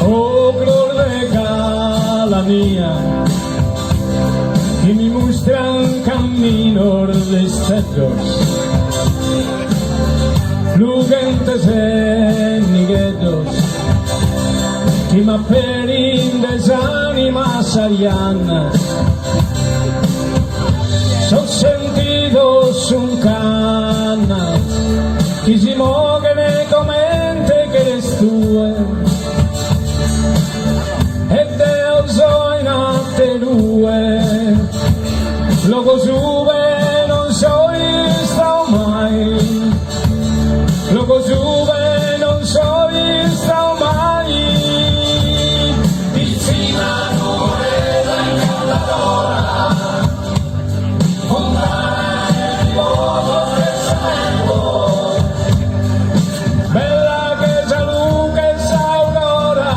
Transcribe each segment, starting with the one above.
Oh, gloria la mia, che mi mostra un cammino ristretto, lugente senighetto, che mi apperi desanima sariana, so sentito su un canna, che si muove nei commenti che le stue, e Deo so in altre due, lo cosuve non so sta mai, lo cosuve non so sta mai, Pizzinna, Nuorese, calcio, fontane di voto, presentazione, bella che Gianluca e Aurora,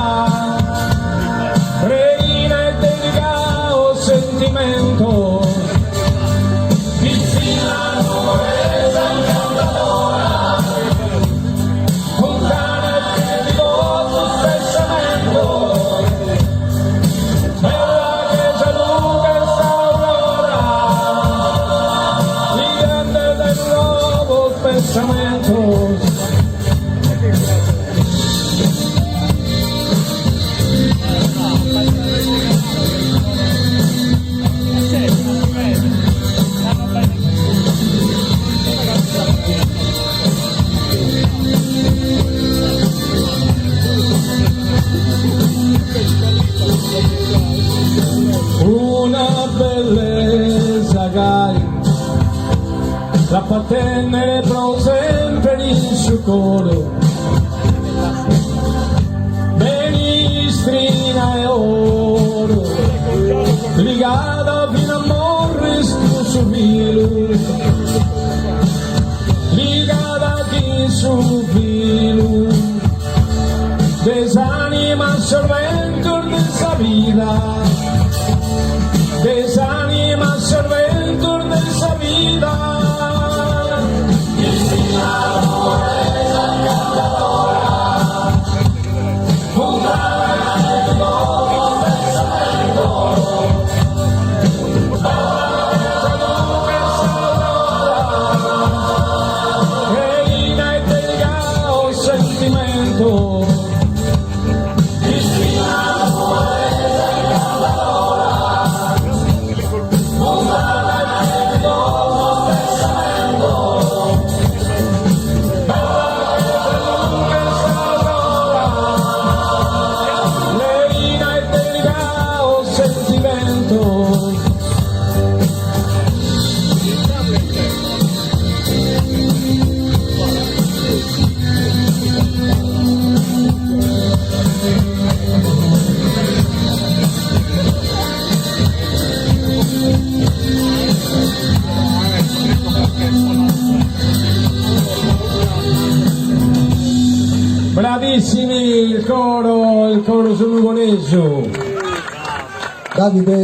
reina e delicato sentimento, Pizzinna, Nuorese, cantatora, fontane di voto, spesamento, bella che Gianluca e Aurora, gigante del nuovo spesamento. Una bellezza che la fa tenere pro sempre in suo cuore, benistrina e oro, legata fino a morire su filo, legata qui su filo, desanima sorvento di sa vita, desanima sorvento di sa vita, Pizzinna, Nuorese, cantatora, fontane di voto, spesamento, bella che Gianluca e Aurora, reina e delicato sentimento, Pizzinna, Nuorese, cantatora, fontane di voto, spesamento, bella che Gianluca e Aurora, reina e delicato sentimento. Bravissimi il coro sul Nugorese. Davide.